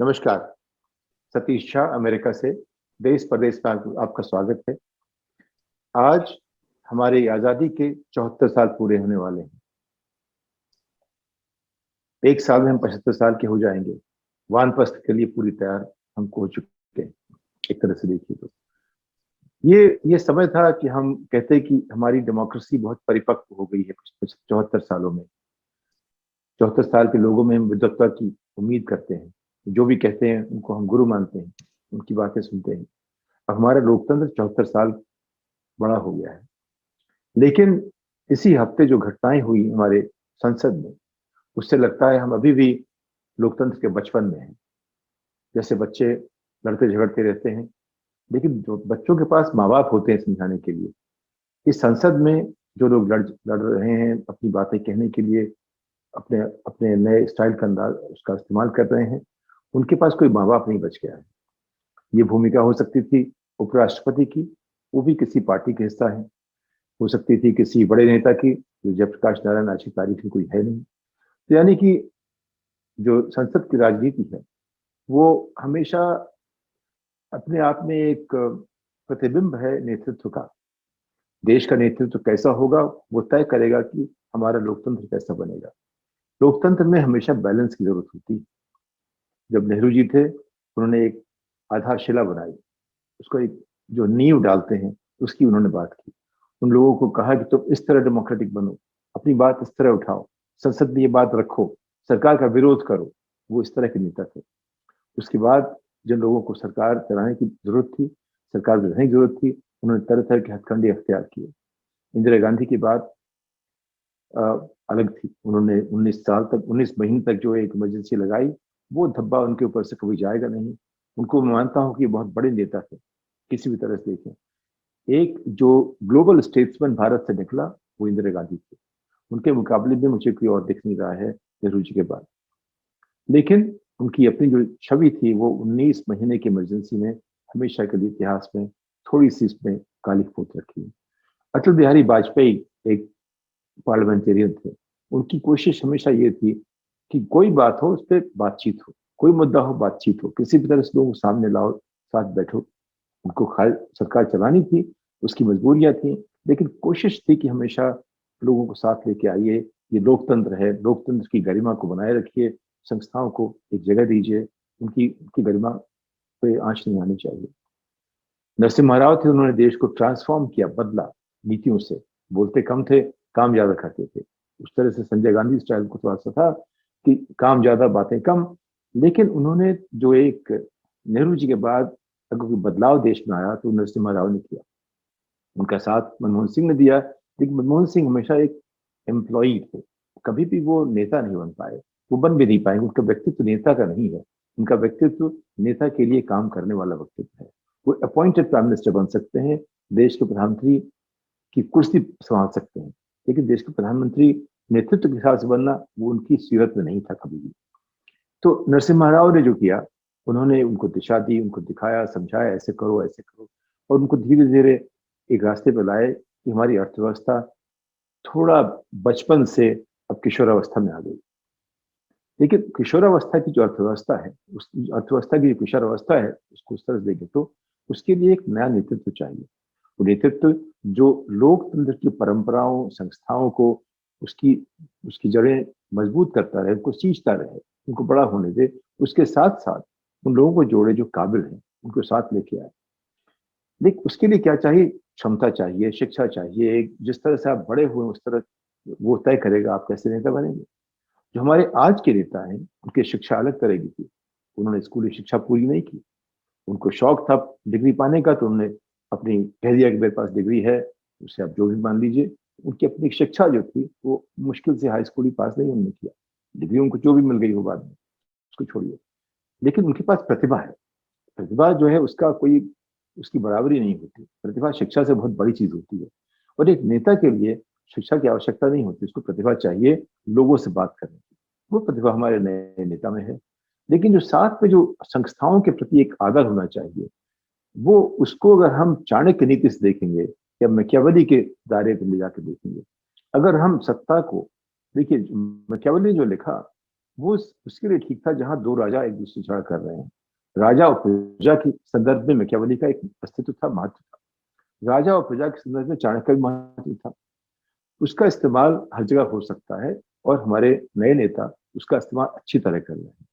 नमस्कार। सतीश झा अमेरिका से देश प्रदेश में आपका स्वागत है। आज हमारी आज़ादी के 74 साल पूरे होने वाले हैं। एक साल में हम 75 साल के हो जाएंगे। वानप्रस्थ के लिए पूरी तैयार हमको हो चुके हैं। एक तरह से देखिए तो ये समय था कि हम कहते कि हमारी डेमोक्रेसी बहुत परिपक्व हो गई है 74 सालों में। 74 साल के लोगों में हम विद्वत्ता की उम्मीद करते हैं। जो भी कहते हैं उनको हम गुरु मानते हैं, उनकी बातें सुनते हैं। अब हमारा लोकतंत्र 74 साल बड़ा हो गया है। लेकिन इसी हफ्ते जो घटनाएं हुई हमारे संसद में, उससे लगता है हम अभी भी लोकतंत्र के बचपन में हैं। जैसे बच्चे लड़ते झगड़ते रहते हैं, लेकिन जो बच्चों के पास माँ बाप होते हैं समझाने के लिए, इस संसद में जो लोग लड़ रहे हैं अपनी बातें कहने के लिए, अपने अपने नए स्टाइल का अंदाज उसका इस्तेमाल कर रहे हैं, उनके पास कोई माँ बाप नहीं बच गया है। ये भूमिका हो सकती थी उपराष्ट्रपति की, वो भी किसी पार्टी के हिस्सा है। हो सकती थी किसी बड़े नेता की, जो जयप्रकाश नारायण आज की तारीख में कोई है नहीं। तो यानी कि जो संसद की राजनीति है वो हमेशा अपने आप में एक प्रतिबिंब है नेतृत्व का। देश का नेतृत्व कैसा होगा वो तय करेगा कि हमारा लोकतंत्र कैसा बनेगा। लोकतंत्र में हमेशा बैलेंस की जरूरत होती है। जब नेहरू जी थे, उन्होंने एक आधारशिला बनाई, उसको एक जो नींव डालते हैं उसकी उन्होंने बात की। उन लोगों को कहा कि तुम इस तरह डेमोक्रेटिक बनो, अपनी बात इस तरह उठाओ, संसद में ये बात रखो, सरकार का विरोध करो। वो इस तरह के नेता थे। उसके बाद जिन लोगों को सरकार चलाने की जरूरत थी, सरकार में रहने की जरूरत थी, उन्होंने तरह तरह के हथकंडे अख्तियार किए। इंदिरा गांधी की बात अलग थी। उन्होंने 19 महीने तक जो एक इमरजेंसी लगाई, वो धब्बा उनके ऊपर से कभी जाएगा नहीं। उनको मैं मानता हूँ कि ये बहुत बड़े नेता थे किसी भी तरह से देखें। एक जो ग्लोबल स्टेट्समैन भारत से निकला वो इंदिरा गांधी थे। उनके मुकाबले में मुझे कोई और दिख नहीं रहा है नेहरू जी के बाद। लेकिन उनकी अपनी जो छवि थी वो 19 महीने की इमरजेंसी में हमेशा के लिए इतिहास में थोड़ी सी इसमें काली पोत रखी है। अटल बिहारी वाजपेयी एक पार्लियामेंटेरियन थे। उनकी कोशिश हमेशा ये थी कि कोई बात हो उस पर बातचीत हो, कोई मुद्दा हो बातचीत हो, किसी भी तरह से लोगों को सामने लाओ, साथ बैठो। उनको सरकार चलानी थी, उसकी मजबूरियां थी, लेकिन कोशिश थी कि हमेशा लोगों को साथ लेके आइए। ये लोकतंत्र है, लोकतंत्र की गरिमा को बनाए रखिए, संस्थाओं को एक जगह दीजिए, उनकी उनकी गरिमा पे आंच नहीं आनी चाहिए। नरसिम्हा राव थे, उन्होंने देश को ट्रांसफॉर्म किया, बदला नीतियों से। बोलते कम थे, काम ज्यादा करते थे। उस तरह से संजय गांधी स्टाइल को थोड़ा सा था कि काम ज्यादा बातें कम। लेकिन उन्होंने जो एक नेहरू जी के बाद अगर कोई बदलाव देश में आया तो नरसिम्हा राव ने किया। उनका साथ मनमोहन सिंह ने दिया, लेकिन मनमोहन सिंह हमेशा एक एम्प्लॉई थे। कभी भी वो नेता नहीं बन पाए, वो बन भी नहीं पाए। उनका व्यक्तित्व नेता का नहीं है। उनका व्यक्तित्व नेता के लिए काम करने वाला व्यक्तित्व है। वो अपॉइंटेड प्राइम मिनिस्टर बन सकते हैं, देश के प्रधानमंत्री की कुर्सी संभाल सकते हैं, लेकिन देश के प्रधानमंत्री नेतृत्व के हिसाब से बनना वो उनकी सीरत में नहीं था कभी भी। तो नरसिम्हा राव ने जो किया, उन्होंने उनको दिशा दी, उनको दिखाया, समझाया ऐसे करो ऐसे करो, और उनको धीरे धीरे एक रास्ते पर लाए कि हमारी अर्थव्यवस्था थोड़ा बचपन से अब किशोरावस्था में आ गई। लेकिन किशोरावस्था की जो अर्थव्यवस्था है, उस अर्थव्यवस्था की जो किशोरावस्था है, उसको उस तरह से देखें तो उसके लिए एक नया नेतृत्व चाहिए। वो नेतृत्व जो लोकतंत्र की परंपराओं, संस्थाओं को, उसकी उसकी जड़ें मजबूत करता रहे, उनको सींचता रहे, उनको बड़ा होने दे। उसके साथ साथ उन लोगों को जोड़े जो काबिल हैं, उनको साथ लेके आए। लेकिन उसके लिए क्या चाहिए? क्षमता चाहिए, शिक्षा चाहिए। जिस तरह से आप बड़े हुए उस तरह वो तय करेगा आप कैसे नेता बनेंगे। जो हमारे आज के नेता हैं, उनकी शिक्षा अलग तरह की थी। उन्होंने स्कूली शिक्षा पूरी नहीं की। उनको शौक था डिग्री पाने का, तो उन्होंने अपनी कह दिया कि मेरे पास डिग्री है, उसे आप जो भी मान लीजिए। उनकी अपनी शिक्षा जो थी वो मुश्किल से हाई स्कूल ही पास नहीं उन्होंने किया। डिग्री उनको जो भी मिल गई हो बाद में, उसको छोड़िए। लेकिन उनके पास प्रतिभा है। प्रतिभा जो है उसका कोई उसकी बराबरी नहीं होती। प्रतिभा शिक्षा से बहुत बड़ी चीज होती है। और एक नेता के लिए शिक्षा की आवश्यकता नहीं होती, उसको प्रतिभा चाहिए लोगों से बात करने की। वो प्रतिभा हमारे नए नेता में है। लेकिन जो साथ में जो संस्थाओं के प्रति एक आदर होना चाहिए, वो उसको अगर हम चाणक्य नीति से देखेंगे या मैकियावेली के दायरे में ले जाकर देखेंगे, अगर हम सत्ता को देखिए, मैकियावेली ने जो लिखा वो उसके लिए ठीक था जहां दो राजा एक दूसरे से झगड़ा कर रहे हैं। राजा और प्रजा के संदर्भ में मैकियावेली का एक अस्तित्व था, महत्व था। राजा और प्रजा के संदर्भ में चाणक्य का भी महत्व था। उसका इस्तेमाल हर जगह हो सकता है और हमारे नए नेता उसका इस्तेमाल अच्छी तरह कर रहे हैं।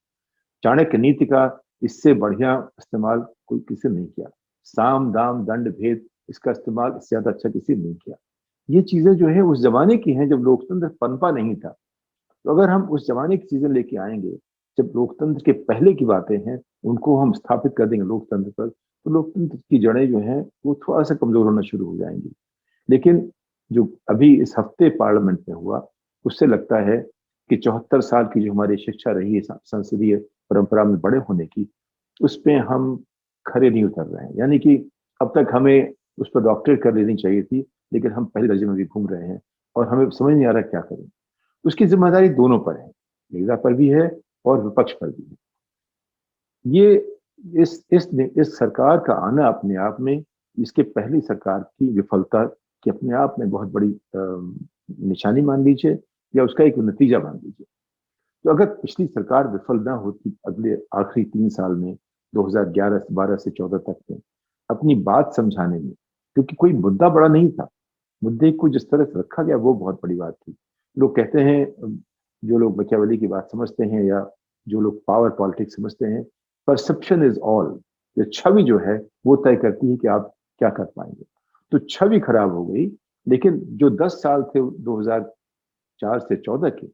चाणक्य नीति का इससे बढ़िया इस्तेमाल कोई किसी ने नहीं किया। साम दाम दंड भेद, इसका इस्तेमाल इससे ज्यादा अच्छा किसी ने नहीं किया। ये चीजें जो है उस जमाने की हैं जब लोकतंत्र पनपा नहीं था। तो अगर हम उस जमाने की चीजें लेके आएंगे, जब लोकतंत्र के पहले की बातें हैं, उनको हम स्थापित कर देंगे लोकतंत्र पर, तो लोकतंत्र की जड़ें जो हैं वो थोड़ा सा कमजोर होना शुरू हो जाएंगी। लेकिन जो अभी इस हफ्ते पार्लियामेंट में हुआ, उससे लगता है कि 74 साल की जो हमारी शिक्षा रही है संसदीय परंपरा में बड़े होने की, उस पर हम खरे नहीं उतर रहे हैं। यानी कि अब तक हमें उस पर डॉक्टरेट कर लेनी चाहिए थी, लेकिन हम पहले दर्जे में भी घूम रहे हैं और हमें समझ नहीं आ रहा क्या करें। उसकी जिम्मेदारी दोनों पर है, नेता पर भी है और विपक्ष पर भी है। ये इस सरकार का आना अपने आप में, इसके पहली सरकार की विफलता की अपने आप में बहुत बड़ी निशानी मान लीजिए, या उसका एक नतीजा मान लीजिए। तो अगर पिछली सरकार विफल ना होती अगले आखिरी 3 साल में, 2011 से 12 से 14 तक में, अपनी बात समझाने में, क्योंकि कोई मुद्दा बड़ा नहीं था, मुद्दे को जिस तरह से रखा गया वो बहुत बड़ी बात थी। लोग कहते हैं, जो लोग मैकियावेली की बात समझते हैं या जो लोग पावर पॉलिटिक्स समझते हैं, परसेप्शन इज ऑल। ये छवि जो है वो तय करती है कि आप क्या कर पाएंगे। तो छवि खराब हो गई, लेकिन जो 10 साल थे 2004 से 14 के,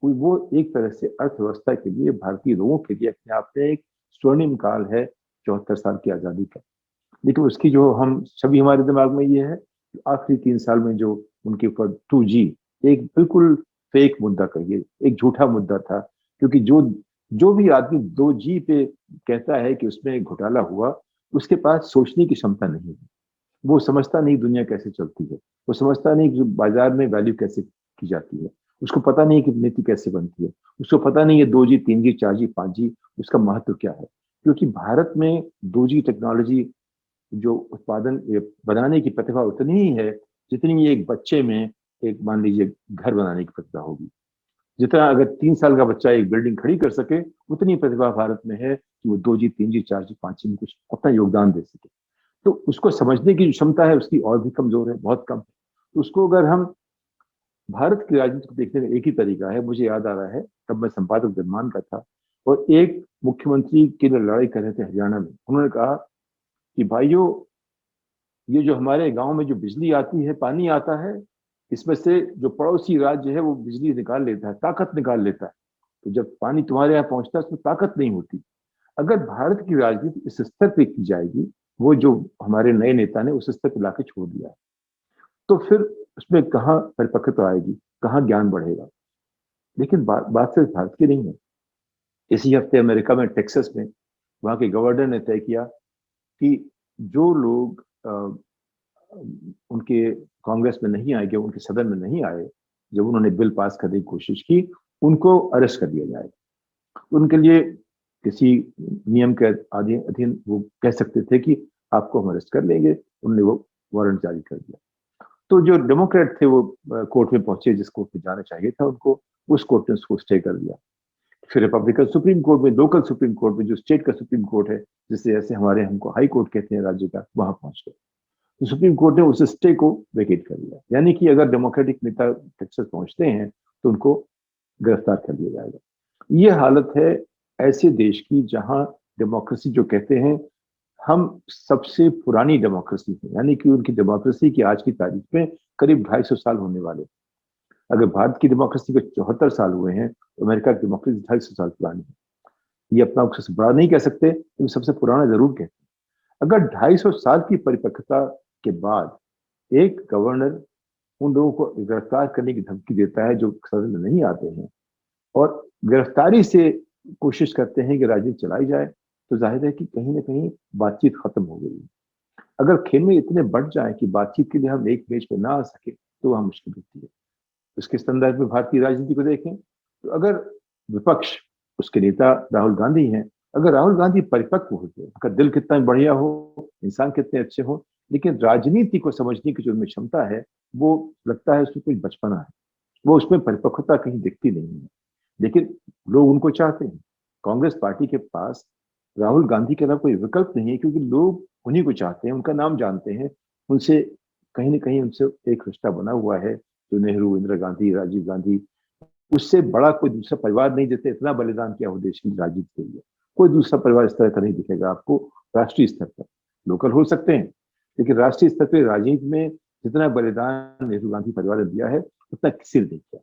वो एक तरह से अर्थव्यवस्था के लिए, भारतीय लोगों के लिए अपने आप में एक स्वर्णिम काल है, 74 साल की आजादी का। लेकिन उसकी जो हम छवि हमारे दिमाग में ये है, आखिरी 3 साल में जो उनके ऊपर 2G, एक बिल्कुल फेक मुद्दा कहिए, एक झूठा मुद्दा था। क्योंकि जो जो भी आदमी 2G पे कहता है कि उसमें घोटाला हुआ, उसके पास सोचने की क्षमता नहीं है। वो समझता नहीं दुनिया कैसे चलती है, वो समझता नहीं कि बाजार में वैल्यू कैसे की जाती है, उसको पता नहीं कि नीति कैसे बनती है, उसको पता नहीं है 2G 3G 4G 5G उसका महत्व क्या है। क्योंकि भारत में 2G टेक्नोलॉजी जो उत्पादन बनाने की प्रतिभा उतनी ही है जितनी एक बच्चे में, एक मान लीजिए घर बनाने की प्रतिभा होगी। जितना अगर 3 साल का बच्चा एक बिल्डिंग खड़ी कर सके, उतनी प्रतिभा भारत में है कि वो 2G 3G 4G 5G में कुछ अपना योगदान दे सके। तो उसको समझने की जो क्षमता है उसकी और भी कमजोर है, बहुत कम है। तो उसको अगर हम भारत की राजनीति को देखने का एक ही तरीका है। मुझे याद आ रहा है, तब मैं संपादक जनमान का था और एक मुख्यमंत्री के लिए लड़ाई कर रहे थे हरियाणा में। उन्होंने कहा कि भाइयों, ये जो हमारे गांव में जो बिजली आती है, पानी आता है, इसमें से जो पड़ोसी राज्य है वो बिजली निकाल लेता है, ताकत निकाल लेता है। तो जब पानी तुम्हारे यहाँ पहुंचता है उसमें ताकत नहीं होती। अगर भारत की राजनीति इस स्तर पे की जाएगी, वो जो हमारे नए नेता ने उस स्तर पे लाके छोड़ दिया है, तो फिर उसमें कहाँ परिपक्वता आएगी, कहाँ ज्ञान बढ़ेगा। लेकिन बात सिर्फ भारत की नहीं है। इसी हफ्ते अमेरिका में टेक्सास में वहां के गवर्नर ने तय किया कि जो लोग उनके कांग्रेस में नहीं आए, उनके सदन में नहीं आए, जब उन्होंने बिल पास करने की कोशिश की, उनको अरेस्ट कर दिया जाए। उनके लिए किसी नियम के अधीन वो कह सकते थे कि आपको हम अरेस्ट कर लेंगे। उन्होंने वो वारंट जारी कर दिया। तो जो डेमोक्रेट थे वो कोर्ट में पहुंचे, जिस कोर्ट में जाना चाहिए था उनको, उस कोर्ट ने उसको स्टे कर दिया। फिर रिपब्लिकन सुप्रीम कोर्ट में, लोकल सुप्रीम कोर्ट में, जो स्टेट का सुप्रीम कोर्ट है, जिससे जैसे हमारे हमको हाई कोर्ट कहते हैं राज्य का, वहां पहुंच गए। तो सुप्रीम कोर्ट ने उस स्टे को वेकेट कर दिया। यानी कि अगर डेमोक्रेटिक नेता टेक्सास पहुंचते हैं तो उनको गिरफ्तार कर लिया जाएगा। ये हालत है ऐसे देश की जहां डेमोक्रेसी, जो कहते हैं हम सबसे पुरानी डेमोक्रेसी है, यानी कि उनकी डेमोक्रेसी की आज की तारीख में करीब 250 साल होने वाले। अगर भारत की डेमोक्रेसी के 74 साल हुए हैं, तो अमेरिका की डेमोक्रेसी 250 साल पुरानी है। ये अपना सबसे बड़ा नहीं कह सकते, लेकिन सबसे पुराना जरूर कहते हैं। अगर 250 साल की परिपक्वता के बाद एक गवर्नर उन लोगों को गिरफ्तार करने की धमकी देता है जो सदन में नहीं आते हैं, और गिरफ्तारी से कोशिश करते हैं कि राजनीति चलाई जाए, तो जाहिर है कि कहीं ना कहीं बातचीत खत्म हो गई। अगर खेमे इतने बढ़ जाए कि बातचीत के लिए हम एक पेज पे ना आ सके, तो वह मुश्किल होती है। उसके संदर्भ में भारतीय राजनीति को देखें, तो अगर विपक्ष, उसके नेता राहुल गांधी हैं, अगर राहुल गांधी परिपक्व होते, उनका दिल कितना बढ़िया हो, इंसान कितने अच्छे हो, लेकिन राजनीति को समझने की जो उनमें क्षमता है, वो लगता है उसमें कुछ बचपना है, वो उसमें परिपक्वता कहीं दिखती नहीं है। लेकिन लोग उनको चाहते हैं। कांग्रेस पार्टी के पास राहुल गांधी के अलावा कोई विकल्प नहीं है, क्योंकि लोग उन्हीं को चाहते हैं, उनका नाम जानते हैं, उनसे कहीं ना कहीं उनसे एक रिश्ता बना हुआ है। जो नेहरू, इंदिरा गांधी, राजीव गांधी, उससे बड़ा कोई दूसरा परिवार नहीं जिसने इतना बलिदान किया हो देश की राजनीति के लिए। कोई दूसरा परिवार इस तरह का नहीं दिखेगा आपको राष्ट्रीय स्तर पर। लोकल हो सकते हैं, लेकिन राष्ट्रीय स्तर पर राजनीति में जितना बलिदान नेहरू गांधी परिवार ने दिया है उतना किसी ने नहीं किया।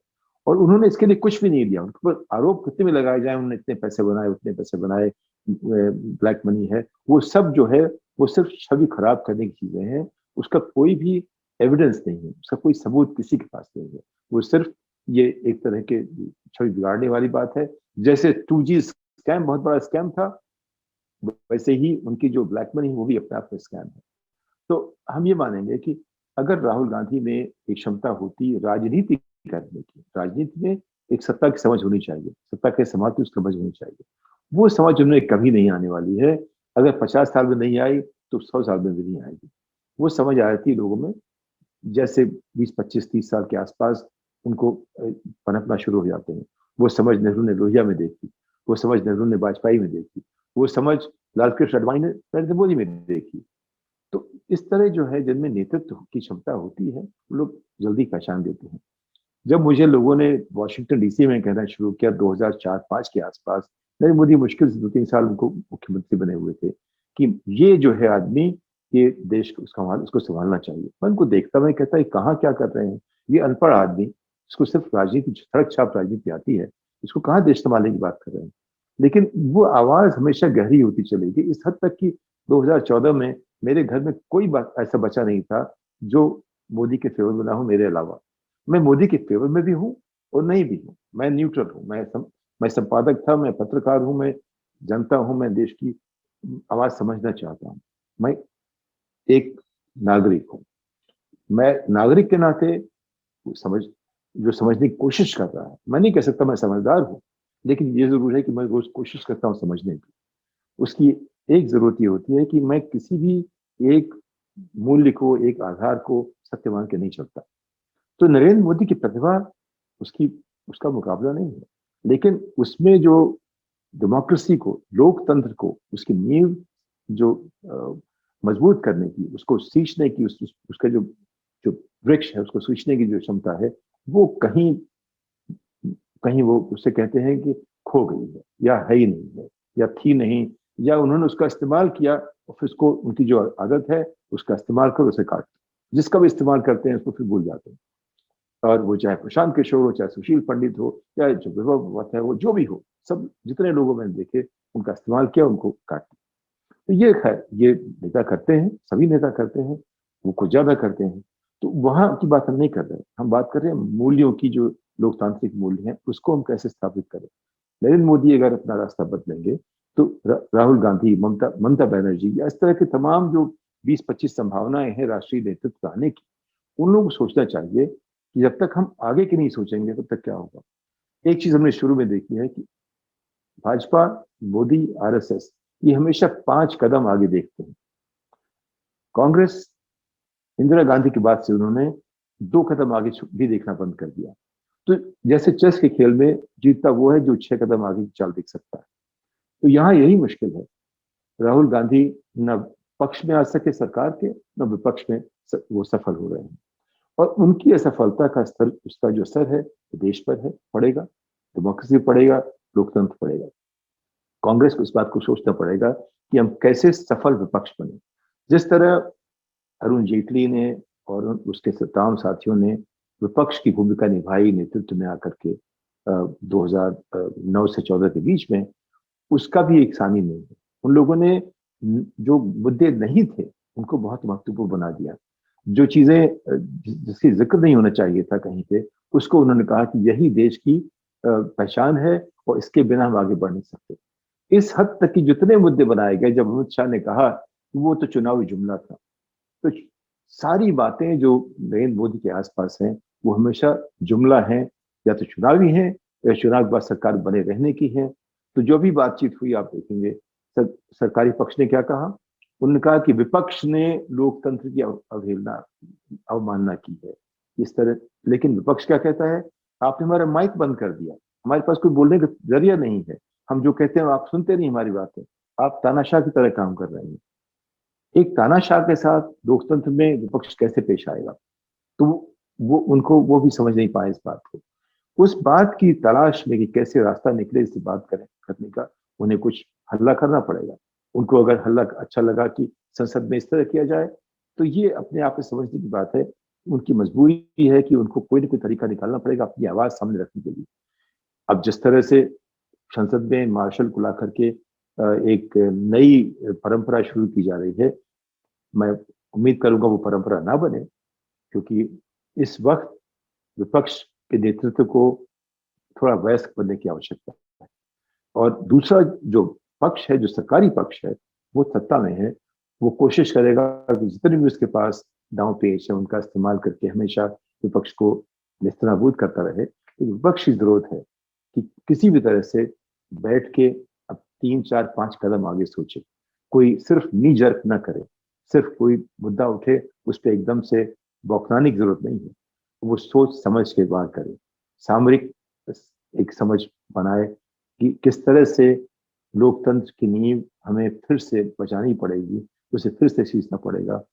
और उन्होंने इसके लिए कुछ भी नहीं दिया। उनके ऊपर आरोप कितने भी लगाए जाए, उन्होंने इतने पैसे बनाए, उतने पैसे बनाए, ब्लैक मनी है, वो सब जो है वो सिर्फ छवि खराब करने की चीजें हैं। उसका कोई भी एविडेंस नहीं है, उसका कोई सबूत किसी के पास नहीं है। वो सिर्फ ये एक तरह के छवि बिगाड़ने वाली बात है। जैसे 2G स्कैम बहुत बड़ा स्कैम था, वैसे ही उनकी जो ब्लैक मनी है वो भी अपने आप में स्कैम है। तो हम ये मानेंगे कि अगर राहुल गांधी में एक क्षमता होती राजनीति करने की, राजनीति में एक सत्ता की समझ होनी चाहिए, सत्ता के समाज की उसकी समझ होनी चाहिए, वो समझ उन्हें कभी नहीं आने वाली है। अगर 50 साल में नहीं आई तो 100 साल में भी नहीं आएगी। वो समझ आ जाती है लोगों में जैसे 20, 25, 30 साल के आसपास उनको पनपना शुरू हो जाते हैं। वो समझ नेहरू ने लोहिया में देखी, वो समझ नेहरू ने वाजपेयी में देखी, वो समझ लालकृष्ण अडवाणी ने नरेंद्र मोदी में देखी। तो इस तरह जो है जिनमें नेतृत्व की क्षमता होती है वो लोग जल्दी पहचान देते हैं। जब मुझे लोगों ने वॉशिंगटन डीसी में कहना शुरू किया 2004-05 के आसपास, नरेंद्र मोदी मुश्किल से 2-3 साल उनको मुख्यमंत्री बने हुए थे, कि ये जो है आदमी, ये देश को उसको संभालना चाहिए। मैं उनको देखता, मैं कहता है कहाँ क्या कर रहे हैं ये अनपढ़ आदमी, इसको सिर्फ राजनीति, सड़क छाप राजनीति आती है, इसको कहाँ देश संभालने की बात कर रहे हैं। लेकिन वो आवाज हमेशा गहरी होती चली गई, इस हद तक कि 2014 में मेरे घर में कोई बात ऐसा बचा नहीं था जो मोदी के फेवर में ना हो मेरे अलावा। मैं मोदी के फेवर में भी हूँ और नहीं भी हूँ, मैं न्यूट्रल हूँ। मैं संपादक था, मैं पत्रकार हूँ, मैं जनता हूँ, मैं देश की आवाज समझना चाहता हूँ। मैं एक नागरिक हूँ। मैं नागरिक के नाते समझ जो समझने की कोशिश कर रहा है, मैं नहीं कह सकता मैं समझदार हूँ, लेकिन ये जरूर है कि मैं रोज कोशिश करता हूँ समझने की। उसकी एक जरूरत ये होती है कि मैं किसी भी एक मूल्य को, एक आधार को सत्य मान के नहीं चलता। तो नरेंद्र मोदी की प्रतिभा, उसकी उसका मुकाबला नहीं है, लेकिन उसमें जो डेमोक्रेसी को, लोकतंत्र को, उसकी नींव जो मजबूत करने की, उसको सींचने की, उसका जो जो वृक्ष है उसको सींचने की जो क्षमता है, वो कहीं कहीं वो उससे कहते हैं कि खो गई है, या है ही नहीं है, या थी नहीं, या उन्होंने उसका इस्तेमाल किया और फिर उसको, उनकी जो आदत है उसका इस्तेमाल कर उसे काट, जिसका भी इस्तेमाल करते हैं उसको फिर भूल जाते हैं। और वो चाहे प्रशांत किशोर हो, चाहे सुशील पंडित हो, चाहे जो विभव भट्ट है, वो जो भी हो, सब जितने लोगों मैंने देखे उनका इस्तेमाल किया, उनको काट दिया। तो ये है, ये नेता करते हैं, सभी नेता करते हैं, वो कुछ ज्यादा करते हैं। तो वहां की बात हम नहीं कर रहे, हम बात कर रहे हैं मूल्यों की, जो लोकतांत्रिक मूल्य हैं उसको हम कैसे स्थापित करें। नरेंद्र मोदी अगर अपना रास्ता बदलेंगे तो राहुल गांधी, ममता ममता बनर्जी, या इस तरह के तमाम जो 20-25 संभावनाएं हैं राष्ट्रीय नेतृत्व आने की, उन लोगों को सोचना चाहिए कि जब तक हम आगे की नहीं सोचेंगे तब तक क्या होगा। एक चीज हमने शुरू में देखी है कि भाजपा, मोदी, आरएसएस, ये हमेशा 5 कदम आगे देखते हैं। कांग्रेस, इंदिरा गांधी के बाद से उन्होंने 2 कदम आगे भी देखना बंद कर दिया। तो जैसे चेस के खेल में जीतता वो है जो 6 कदम आगे की चाल देख सकता है। तो यहाँ यही मुश्किल है। राहुल गांधी न पक्ष में आ सके सरकार के, न विपक्ष में वो सफल हो रहे हैं। और उनकी असफलता का स्तर, उसका जो असर है देश पर है, पड़ेगा, डेमोक्रेसी पड़ेगा, लोकतंत्र पड़ेगा। कांग्रेस को इस बात को सोचना पड़ेगा कि हम कैसे सफल विपक्ष बने। जिस तरह अरुण जेटली ने और उसके तमाम साथियों ने विपक्ष की भूमिका निभाई नेतृत्व में आकर के 2009 से 14 के बीच में, उसका भी एक सानी नहीं है। उन लोगों ने जो मुद्दे नहीं थे उनको बहुत महत्वपूर्ण बना दिया। जो चीजें जिसकी जिक्र नहीं होना चाहिए था कहीं पे, उसको उन्होंने कहा कि यही देश की पहचान है और इसके बिना हम आगे बढ़ नहीं सकते। इस हद तक कि जितने मुद्दे बनाए गए, जब अमित शाह ने कहा वो तो चुनावी जुमला था। तो सारी बातें जो नरेंद्र मोदी के आसपास हैं वो हमेशा जुमला है, या तो चुनावी है या चुनाव के बाद सरकार बने रहने की है। तो जो भी बातचीत हुई आप देखेंगे, सरकारी पक्ष ने क्या कहा, उन्होंने कहा कि विपक्ष ने लोकतंत्र की अवहेलना, अवमानना की है, इस तरह। लेकिन विपक्ष क्या कहता है, आपने हमारा माइक बंद कर दिया, हमारे पास कोई बोलने का जरिया नहीं है। हम जो कहते हैं आप सुनते नहीं हमारी बातें, आप तानाशाह की तरह काम कर रहे हैं। एक तानाशाह के साथ लोकतंत्र में विपक्ष कैसे पेश आएगा? तो वो उनको वो भी समझ नहीं पाए इस बात को। उस बात की तलाश में कि कैसे रास्ता निकले इस बात करने का, उन्हें कुछ हल्ला करना पड़ेगा। उनको अगर हल्ला अच्छा लगा कि संसद में इस तरह किया जाए, तो ये अपने आप में समझने की बात है। उनकी मजबूरी है कि उनको कोई ना कोई तरीका निकालना पड़ेगा अपनी आवाज सामने रखने के लिए। अब जिस तरह से संसद में मार्शल को ला करके एक नई परंपरा शुरू की जा रही है, मैं उम्मीद करूंगा वो परंपरा ना बने, क्योंकि इस वक्त विपक्ष के नेतृत्व को थोड़ा वयस्क बनने की आवश्यकता है। और दूसरा जो पक्ष है, जो सरकारी पक्ष है, वो सत्ता में है, वो कोशिश करेगा कि जितने भी उसके पास दांव पेच है उनका इस्तेमाल करके हमेशा विपक्ष को नेस्तनाबूद करता रहे। विपक्ष की जरूरत है कि किसी भी तरह से बैठ के अब 3 4 5 कदम आगे सोचे। कोई सिर्फ नी जर्क ना करे, सिर्फ कोई मुद्दा उठे उस पर एकदम से बौखलाने की जरूरत नहीं है। वो सोच समझ के बात करे, सामरिक एक समझ बनाए कि किस तरह से लोकतंत्र की नींव हमें फिर से बचानी पड़ेगी, उसे फिर से सींचना पड़ेगा।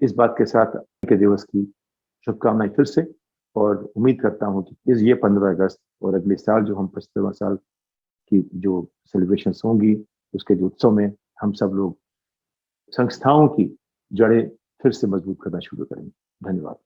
इस बात के साथ के दिवस की शुभकामनाएं फिर से, और उम्मीद करता हूँ कि इस ये 15 अगस्त और अगले साल जो हम 75 साल की जो सेलिब्रेशन होंगी, उसके जो उत्सव में हम सब लोग संस्थाओं की जड़ें फिर से मजबूत करना शुरू करेंगे। धन्यवाद।